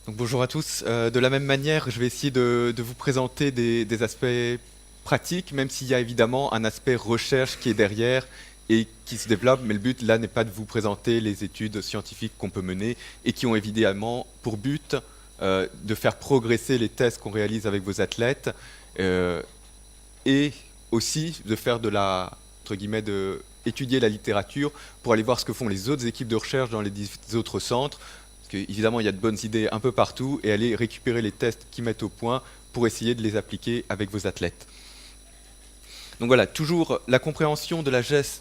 Donc bonjour à tous. De la même manière, je vais essayer de vous présenter des aspects pratiques, même s'il y a évidemment un aspect recherche qui est derrière et qui se développe, mais le but là n'est pas de vous présenter les études scientifiques qu'on peut mener et qui ont évidemment pour but de faire progresser les tests qu'on réalise avec vos athlètes euh, et aussi de faire de la, entre guillemets, de étudier la littérature pour aller voir ce que font les autres équipes de recherche dans les autres centres. Parce qu'évidemment, il y a de bonnes idées un peu partout et aller récupérer les tests qui mettent au point pour essayer de les appliquer avec vos athlètes. Donc voilà, toujours la compréhension de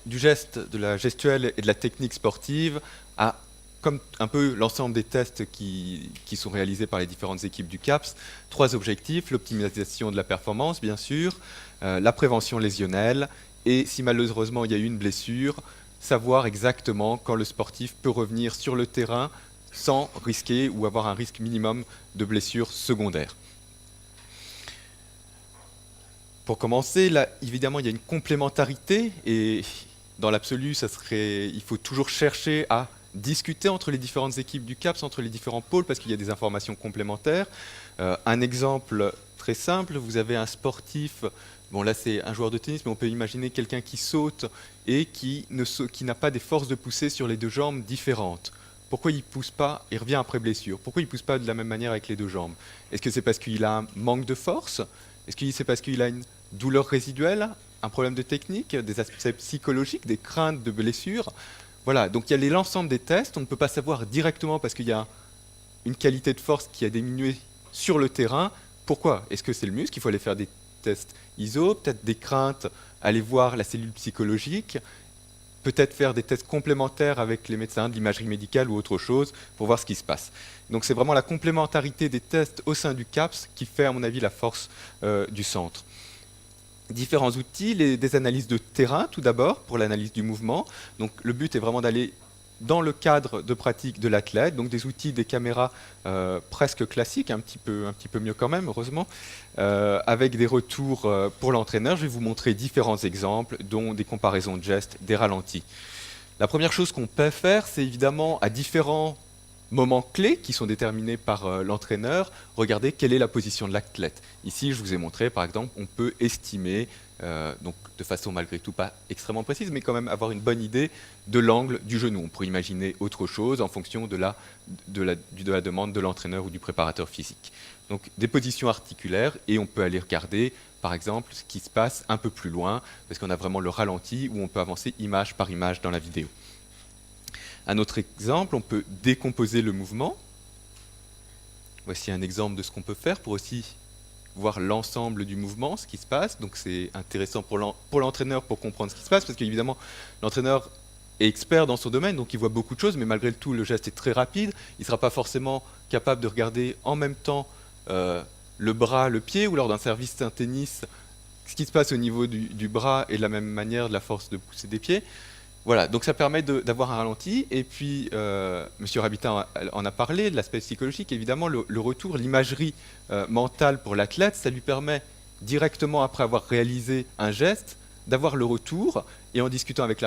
du geste, de la gestuelle et de la technique sportive a comme un peu l'ensemble des tests qui sont réalisés par les différentes équipes du CAPS, trois objectifs: l'optimisation de la performance, bien sûr, la prévention lésionnelle, et si malheureusement il y a eu une blessure, savoir exactement quand le sportif peut revenir sur le terrain sans risquer ou avoir un risque minimum de blessure secondaire. Pour commencer, là, évidemment, il y a une complémentarité et dans l'absolu, il faut toujours chercher à discuter entre les différentes équipes du CAPS, entre les différents pôles, parce qu'il y a des informations complémentaires. Un exemple très simple, vous avez un sportif, bon là c'est un joueur de tennis, mais on peut imaginer quelqu'un qui saute et qui n'a pas des forces de pousser sur les deux jambes différentes. Pourquoi il ne pousse pas, il revient après blessure, pourquoi il ne pousse pas de la même manière avec les deux jambes? Est-ce que c'est parce qu'il a un manque de force? Est-ce que c'est parce qu'il a une douleur résiduelle, un problème de technique, des aspects psychologiques, des craintes de blessures? Voilà, donc il y a l'ensemble des tests, on ne peut pas savoir directement parce qu'il y a une qualité de force qui a diminué sur le terrain. Pourquoi? Est-ce que c'est le muscle? Il faut aller faire des tests ISO, peut-être des craintes, aller voir la cellule psychologique, peut-être faire des tests complémentaires avec les médecins, de l'imagerie médicale ou autre chose, pour voir ce qui se passe. Donc c'est vraiment la complémentarité des tests au sein du CAPS qui fait, à mon avis, la force du centre. Différents outils, des analyses de terrain, tout d'abord, pour l'analyse du mouvement. Donc le but est vraiment d'aller dans le cadre de pratique de l'athlète, donc des outils, des caméras presque classiques, un petit peu mieux quand même, heureusement, avec des retours pour l'entraîneur. Je vais vous montrer différents exemples, dont des comparaisons de gestes, des ralentis. La première chose qu'on peut faire, c'est évidemment à différents moments clés qui sont déterminés par l'entraîneur, regardez quelle est la position de l'athlète. Ici, je vous ai montré, par exemple, on peut estimer, donc de façon malgré tout pas extrêmement précise, mais quand même avoir une bonne idée de l'angle du genou. On pourrait imaginer autre chose en fonction de la demande de l'entraîneur ou du préparateur physique. Donc des positions articulaires, et on peut aller regarder, par exemple, ce qui se passe un peu plus loin, parce qu'on a vraiment le ralenti où on peut avancer image par image dans la vidéo. Un autre exemple, on peut décomposer le mouvement. Voici un exemple de ce qu'on peut faire pour aussi voir l'ensemble du mouvement, ce qui se passe. Donc c'est intéressant pour l'entraîneur pour comprendre ce qui se passe, parce qu'évidemment, l'entraîneur est expert dans son domaine, donc il voit beaucoup de choses, mais malgré tout, le geste est très rapide. Il ne sera pas forcément capable de regarder en même temps le bras, le pied, ou lors d'un service d'un tennis, ce qui se passe au niveau du bras et de la même manière de la force de pousser des pieds. Voilà, donc ça permet d'avoir un ralenti. Et puis, M. Rabitin en a parlé, de l'aspect psychologique, évidemment, le retour, l'imagerie mentale pour l'athlète, ça lui permet directement, après avoir réalisé un geste, d'avoir le retour, et en discutant avec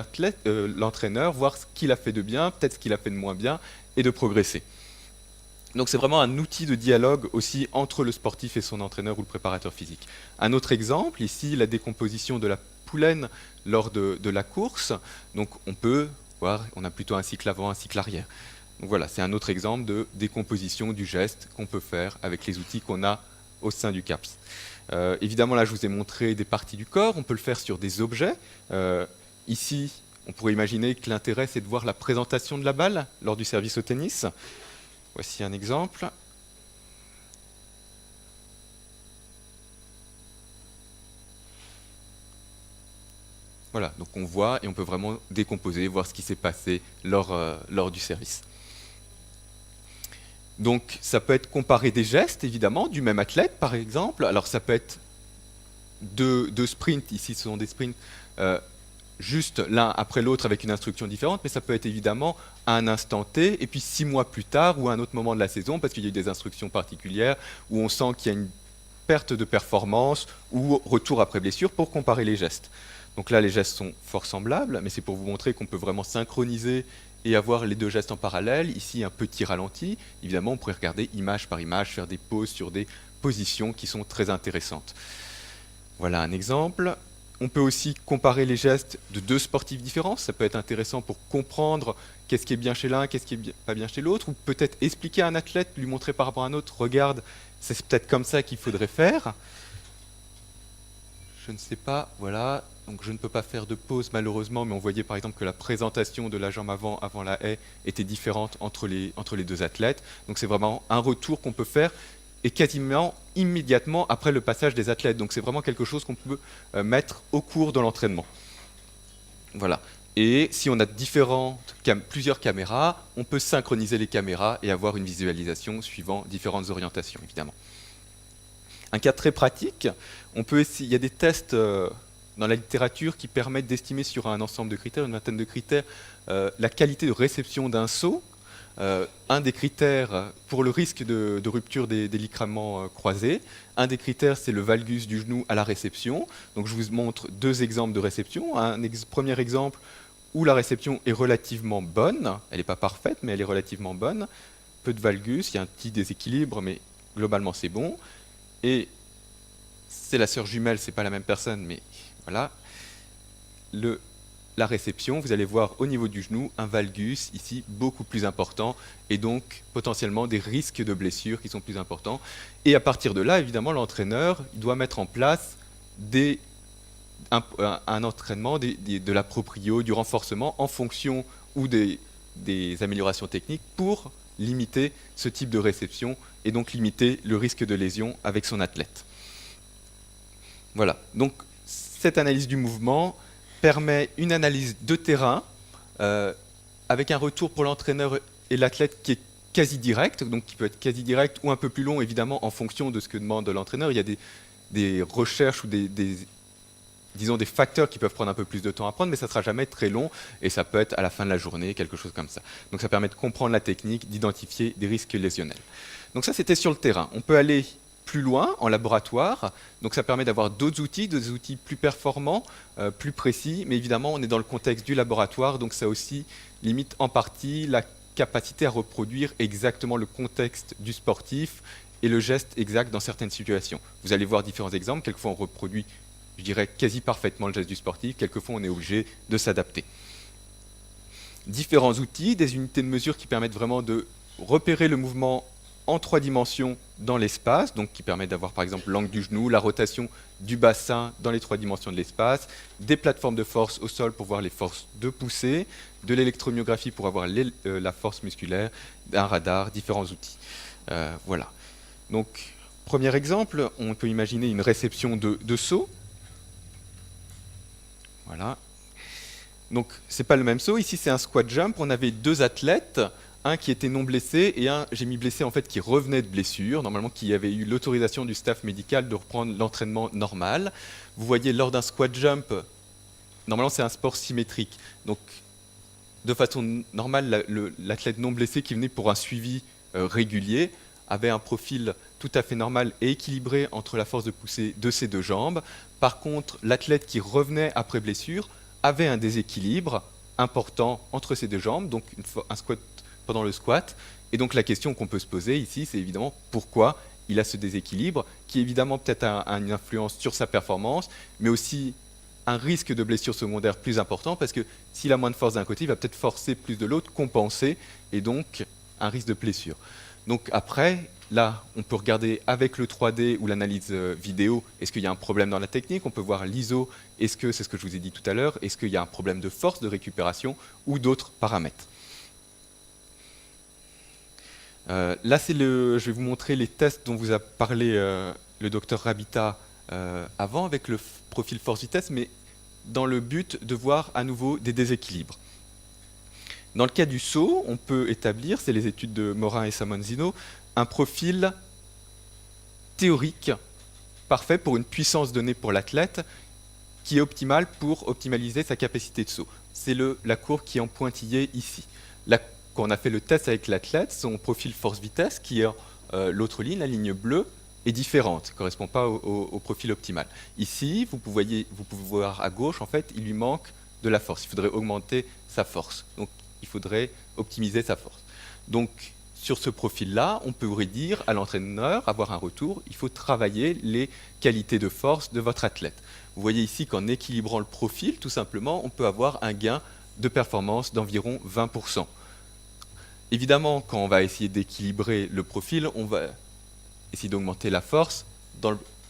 l'entraîneur, voir ce qu'il a fait de bien, peut-être ce qu'il a fait de moins bien, et de progresser. Donc c'est vraiment un outil de dialogue aussi entre le sportif et son entraîneur ou le préparateur physique. Un autre exemple, ici, la décomposition de la poulaine lors de la course. Donc on peut voir, on a plutôt un cycle avant, un cycle arrière. Donc voilà, c'est un autre exemple de décomposition du geste qu'on peut faire avec les outils qu'on a au sein du CAPS. Évidemment, là, je vous ai montré des parties du corps. On peut le faire sur des objets. Ici, on pourrait imaginer que l'intérêt, c'est de voir la présentation de la balle lors du service au tennis. Voici un exemple. Voilà, donc on voit et on peut vraiment décomposer, voir ce qui s'est passé lors du service. Donc ça peut être comparer des gestes, évidemment, du même athlète, par exemple. Alors ça peut être deux sprints, ici ce sont des sprints juste l'un après l'autre avec une instruction différente, mais ça peut être évidemment à un instant T, et puis 6 mois plus tard, ou à un autre moment de la saison, parce qu'il y a eu des instructions particulières, où on sent qu'il y a une perte de performance, ou retour après blessure, pour comparer les gestes. Donc là, les gestes sont fort semblables, mais c'est pour vous montrer qu'on peut vraiment synchroniser et avoir les deux gestes en parallèle. Ici, un petit ralenti. Évidemment, on pourrait regarder image par image, faire des pauses sur des positions qui sont très intéressantes. Voilà un exemple. On peut aussi comparer les gestes de deux sportifs différents. Ça peut être intéressant pour comprendre qu'est-ce qui est bien chez l'un, qu'est-ce qui est pas bien chez l'autre, ou peut-être expliquer à un athlète, lui montrer par rapport à un autre, regarde, c'est peut-être comme ça qu'il faudrait faire. Je ne sais pas, voilà. Donc je ne peux pas faire de pause malheureusement, mais on voyait par exemple que la présentation de la jambe avant la haie était différente entre les deux athlètes. Donc c'est vraiment un retour qu'on peut faire et quasiment immédiatement après le passage des athlètes. Donc c'est vraiment quelque chose qu'on peut mettre au cours de l'entraînement. Voilà. Et si on a plusieurs caméras, on peut synchroniser les caméras et avoir une visualisation suivant différentes orientations, évidemment. Un cas très pratique, il y a des tests dans la littérature qui permettent d'estimer sur un ensemble de critères, une vingtaine de critères, la qualité de réception d'un saut. Un des critères pour le risque de rupture des ligaments croisés, un des critères c'est le valgus du genou à la réception. Donc je vous montre deux exemples de réception. Premier exemple où la réception est relativement bonne, elle n'est pas parfaite mais elle est relativement bonne, peu de valgus, il y a un petit déséquilibre mais globalement c'est bon. Et c'est la sœur jumelle, c'est pas la même personne, mais voilà. La réception, vous allez voir au niveau du genou, un valgus ici beaucoup plus important, et donc potentiellement des risques de blessures qui sont plus importants. Et à partir de là, évidemment, l'entraîneur doit mettre en place un entraînement, de la proprio, du renforcement en fonction ou des améliorations techniques pour limiter ce type de réception et donc limiter le risque de lésion avec son athlète. Voilà, donc cette analyse du mouvement permet une analyse de terrain avec un retour pour l'entraîneur et l'athlète qui est quasi direct, donc qui peut être quasi direct ou un peu plus long évidemment en fonction de ce que demande l'entraîneur. Il y a des recherches ou disons des facteurs qui peuvent prendre un peu plus de temps à prendre, mais ça ne sera jamais très long et ça peut être à la fin de la journée, quelque chose comme ça. Donc ça permet de comprendre la technique, d'identifier des risques lésionnels. Donc ça c'était sur le terrain. On peut aller plus loin en laboratoire, donc ça permet d'avoir d'autres outils, des outils plus performants, plus précis, mais évidemment on est dans le contexte du laboratoire, donc ça aussi limite en partie la capacité à reproduire exactement le contexte du sportif et le geste exact dans certaines situations. Vous allez voir différents exemples, quelquefois on reproduit, je dirais, quasi parfaitement le geste du sportif, quelquefois on est obligé de s'adapter. Différents outils, des unités de mesure qui permettent vraiment de repérer le mouvement en 3 dimensions dans l'espace, donc qui permettent d'avoir par exemple l'angle du genou, la rotation du bassin dans les 3 dimensions de l'espace, des plateformes de force au sol pour voir les forces de poussée, de l'électromyographie pour avoir la force musculaire, un radar, différents outils. Voilà. Donc, premier exemple, on peut imaginer une réception de saut. Voilà. Donc, ce n'est pas le même saut. Ici, c'est un squat jump. On avait 2 athlètes, un qui était non blessé et un, j'ai mis blessé en fait, qui revenait de blessure, normalement qui avait eu l'autorisation du staff médical de reprendre l'entraînement normal. Vous voyez, lors d'un squat jump, normalement c'est un sport symétrique. Donc, de façon normale, l'athlète non blessé qui venait pour un suivi régulier avait un profil tout à fait normal et équilibré entre la force de poussée de ses 2 jambes. Par contre, l'athlète qui revenait après blessure avait un déséquilibre important entre ses 2 jambes, donc un squat pendant le squat. Et donc la question qu'on peut se poser ici, c'est évidemment pourquoi il a ce déséquilibre, qui évidemment peut-être a une influence sur sa performance, mais aussi un risque de blessure secondaire plus important, parce que s'il a moins de force d'un côté, il va peut-être forcer plus de l'autre, compenser, et donc un risque de blessure. Donc après, là, on peut regarder avec le 3D ou l'analyse vidéo, est-ce qu'il y a un problème dans la technique? On peut voir l'ISO, est-ce que, c'est ce que je vous ai dit tout à l'heure, est-ce qu'il y a un problème de force, de récupération, ou d'autres paramètres. Là, je vais vous montrer les tests dont vous a parlé le docteur Rabita avant, avec le profil force-vitesse, mais dans le but de voir à nouveau des déséquilibres. Dans le cas du saut, on peut établir, c'est les études de Morin et Samonzino, un profil théorique parfait pour une puissance donnée pour l'athlète qui est optimale pour optimaliser sa capacité de saut. C'est la courbe qui est en pointillé ici. Quand on a fait le test avec l'athlète, son profil force-vitesse, qui est l'autre ligne, la ligne bleue, est différente, ne correspond pas au profil optimal. Ici, vous pouvez voir à gauche, en fait, il lui manque de la force. Il faudrait augmenter sa force. Donc, il faudrait optimiser sa force. Donc, sur ce profil-là, on pourrait dire à l'entraîneur, avoir un retour, il faut travailler les qualités de force de votre athlète. Vous voyez ici qu'en équilibrant le profil, tout simplement, on peut avoir un gain de performance d'environ 20%. Évidemment, quand on va essayer d'équilibrer le profil, on va essayer d'augmenter la force.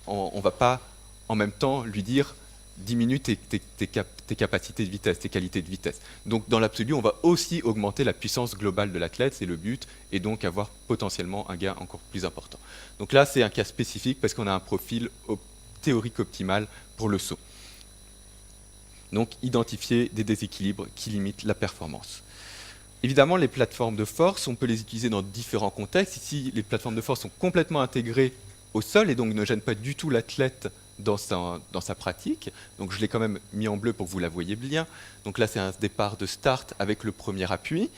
On ne va pas en même temps lui dire diminue tes capacités de vitesse, tes qualités de vitesse. Donc dans l'absolu, on va aussi augmenter la puissance globale de l'athlète, c'est le but, et donc avoir potentiellement un gain encore plus important. Donc là, c'est un cas spécifique parce qu'on a un profil théorique optimal pour le saut. Donc identifier des déséquilibres qui limitent la performance. Évidemment, les plateformes de force, on peut les utiliser dans différents contextes. Ici, les plateformes de force sont complètement intégrées au sol et donc ne gênent pas du tout l'athlète dans sa pratique. Donc je l'ai quand même mis en bleu pour que vous la voyez bien. Donc là, c'est un départ de start avec le premier appui.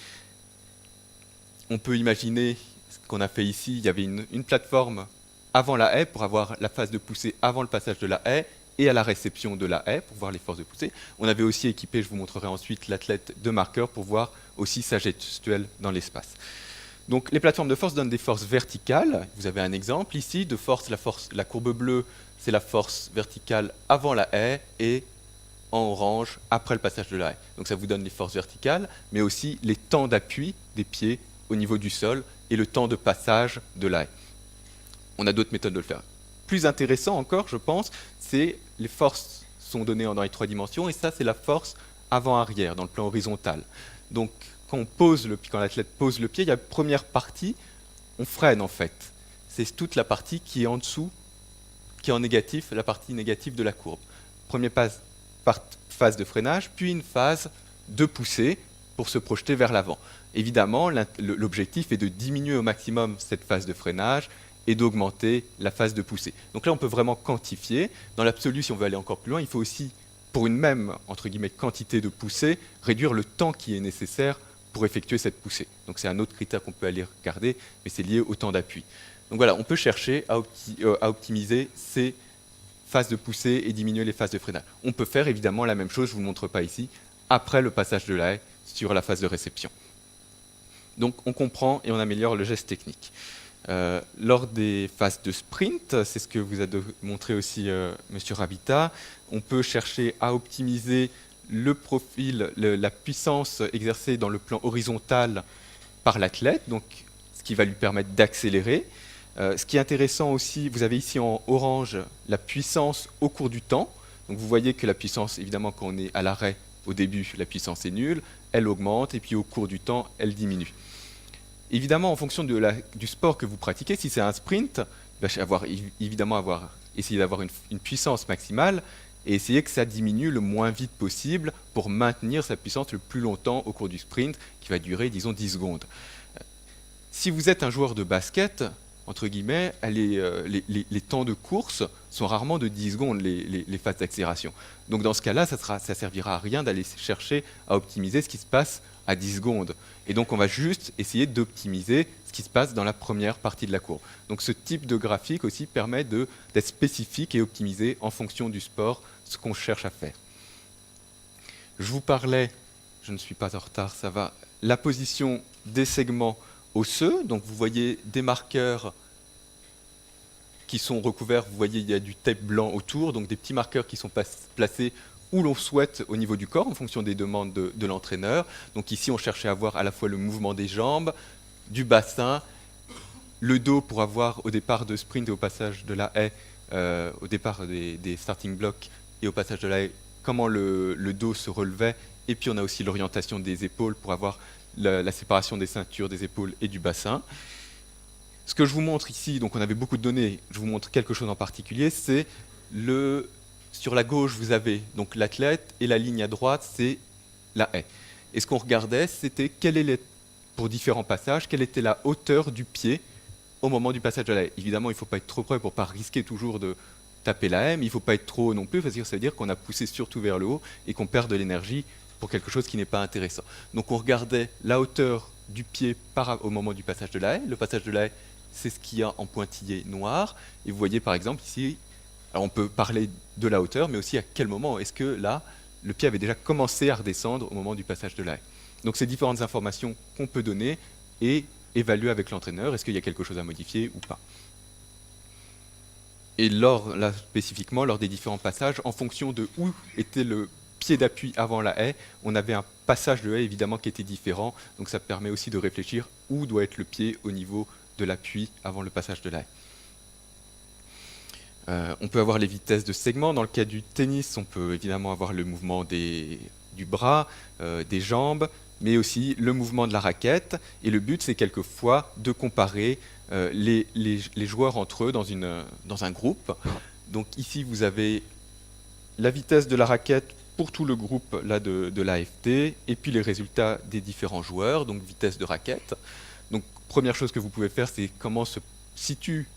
On peut imaginer ce qu'on a fait ici. Il y avait une plateforme avant la haie pour avoir la phase de poussée avant le passage de la haie et à la réception de la haie pour voir les forces de poussée. On avait aussi équipé, je vous montrerai ensuite, l'athlète de marqueurs pour voir aussi sa gestuelle dans l'espace. Donc les plateformes de force donnent des forces verticales. Vous avez un exemple ici de force, la courbe bleue, c'est la force verticale avant la haie et en orange après le passage de la haie. Donc ça vous donne les forces verticales, mais aussi les temps d'appui des pieds au niveau du sol et le temps de passage de la haie. On a d'autres méthodes de le faire. Plus intéressant encore, je pense, c'est les forces sont données dans les 3 dimensions, et ça, c'est la force avant-arrière, dans le plan horizontal. Donc, quand l'athlète pose le pied, il y a la première partie, on freine en fait. C'est toute la partie qui est en dessous, qui est en négatif, la partie négative de la courbe. Première phase de freinage, puis une phase de poussée pour se projeter vers l'avant. Évidemment, l'objectif est de diminuer au maximum cette phase de freinage et d'augmenter la phase de poussée. Donc là, on peut vraiment quantifier. Dans l'absolu, si on veut aller encore plus loin, il faut aussi, pour une même entre guillemets, quantité de poussée, réduire le temps qui est nécessaire pour effectuer cette poussée. Donc c'est un autre critère qu'on peut aller regarder, mais c'est lié au temps d'appui. Donc voilà, on peut chercher à optimiser ces phases de poussée et diminuer les phases de freinage. On peut faire évidemment la même chose, je ne vous le montre pas ici, après le passage de la haie sur la phase de réception. Donc on comprend et on améliore le geste technique. Lors des phases de sprint, c'est ce que vous a montré aussi M. Rabita, on peut chercher à optimiser le profil, la puissance exercée dans le plan horizontal par l'athlète, donc ce qui va lui permettre d'accélérer. Ce qui est intéressant aussi, vous avez ici en orange la puissance au cours du temps. Donc vous voyez que la puissance, évidemment, quand on est à l'arrêt au début, la puissance est nulle, elle augmente et puis au cours du temps, elle diminue. Évidemment, en fonction du sport que vous pratiquez, si c'est un sprint, il va évidemment essayer d'avoir une puissance maximale et essayer que ça diminue le moins vite possible pour maintenir sa puissance le plus longtemps au cours du sprint, qui va durer, disons, 10 secondes. Si vous êtes un joueur de basket, entre guillemets, les temps de course sont rarement de 10 secondes, les phases d'accélération. Donc dans ce cas-là, ça servira à rien d'aller chercher à optimiser ce qui se passe à 10 secondes. Et donc on va juste essayer d'optimiser ce qui se passe dans la première partie de la courbe. Donc ce type de graphique aussi permet d'être spécifique et optimisé en fonction du sport, ce qu'on cherche à faire. Je vous parlais, je ne suis pas en retard, ça va, la position des segments osseux. Donc vous voyez des marqueurs qui sont recouverts, vous voyez il y a du tape blanc autour, donc des petits marqueurs qui sont placés où l'on souhaite au niveau du corps en fonction des demandes de l'entraîneur. Donc ici on cherchait à voir à la fois le mouvement des jambes, du bassin, le dos pour avoir au départ de sprint et au passage de la haie, au départ des starting blocks et au passage de la haie, comment le dos se relevait, et puis on a aussi l'orientation des épaules pour avoir la séparation des ceintures, des épaules et du bassin. Ce que je vous montre ici, donc on avait beaucoup de données, je vous montre quelque chose en particulier, c'est sur la gauche, vous avez donc l'athlète, et la ligne à droite, c'est la haie. Et ce qu'on regardait, c'était pour différents passages, quelle était la hauteur du pied au moment du passage de la haie. Évidemment, il ne faut pas être trop près pour ne pas risquer toujours de taper la haie, mais il ne faut pas être trop haut non plus, parce que ça veut dire qu'on a poussé surtout vers le haut et qu'on perd de l'énergie pour quelque chose qui n'est pas intéressant. Donc on regardait la hauteur du pied au moment du passage de la haie. Le passage de la haie, c'est ce qu'il y a en pointillé noir. Et vous voyez par exemple ici, alors on peut parler de la hauteur, mais aussi à quel moment est-ce que là, le pied avait déjà commencé à redescendre au moment du passage de la haie. Donc ces différentes informations qu'on peut donner et évaluer avec l'entraîneur, est-ce qu'il y a quelque chose à modifier ou pas. Et là spécifiquement, lors des différents passages, en fonction de où était le pied d'appui avant la haie, on avait un passage de haie évidemment qui était différent, donc ça permet aussi de réfléchir où doit être le pied au niveau de l'appui avant le passage de la haie. On peut avoir les vitesses de segment. Dans le cas du tennis, on peut évidemment avoir le mouvement du bras, des jambes, mais aussi le mouvement de la raquette. Et le but, c'est quelquefois de comparer les joueurs entre eux dans un groupe. Donc ici, vous avez la vitesse de la raquette pour tout le groupe là, de l'AFT, et puis les résultats des différents joueurs, donc vitesse de raquette. Donc première chose que vous pouvez faire, c'est comment se situe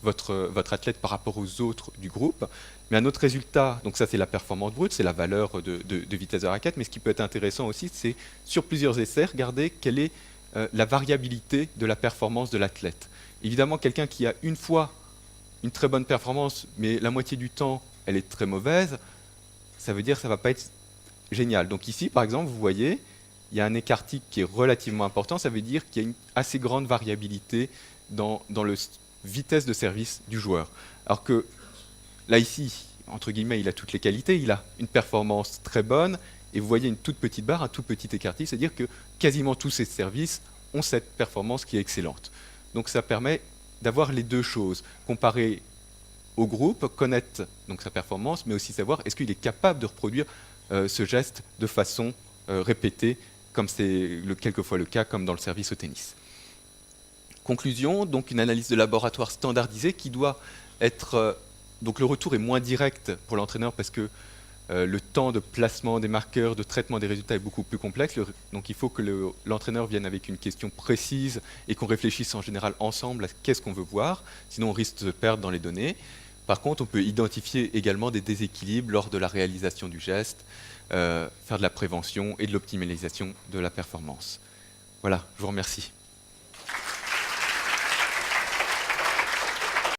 votre athlète par rapport aux autres du groupe. Mais un autre résultat, donc ça c'est la performance brute, c'est la valeur de vitesse de raquette, mais ce qui peut être intéressant aussi, c'est sur plusieurs essais, regarder quelle est la variabilité de la performance de l'athlète. Évidemment, quelqu'un qui a une fois une très bonne performance, mais la moitié du temps, elle est très mauvaise, ça veut dire que ça ne va pas être génial. Donc ici, par exemple, vous voyez, il y a un écart tic qui est relativement important, ça veut dire qu'il y a une assez grande variabilité dans le vitesse de service du joueur. Alors que là, ici, entre guillemets, il a toutes les qualités, il a une performance très bonne, et vous voyez une toute petite barre, un tout petit écart tic, c'est-à-dire que quasiment tous ces services ont cette performance qui est excellente. Donc ça permet d'avoir les deux choses, comparer au groupe, connaître donc sa performance, mais aussi savoir est-ce qu'il est capable de reproduire ce geste de façon répétée, comme c'est quelquefois le cas, comme dans le service au tennis. Conclusion, donc une analyse de laboratoire standardisée qui doit être... donc le retour est moins direct pour l'entraîneur parce que le temps de placement des marqueurs, de traitement des résultats est beaucoup plus complexe. Donc il faut que l'entraîneur vienne avec une question précise et qu'on réfléchisse en général ensemble à qu'est-ce qu'on veut voir, sinon on risque de se perdre dans les données. Par contre, on peut identifier également des déséquilibres lors de la réalisation du geste, faire de la prévention et de l'optimisation de la performance. Voilà, je vous remercie.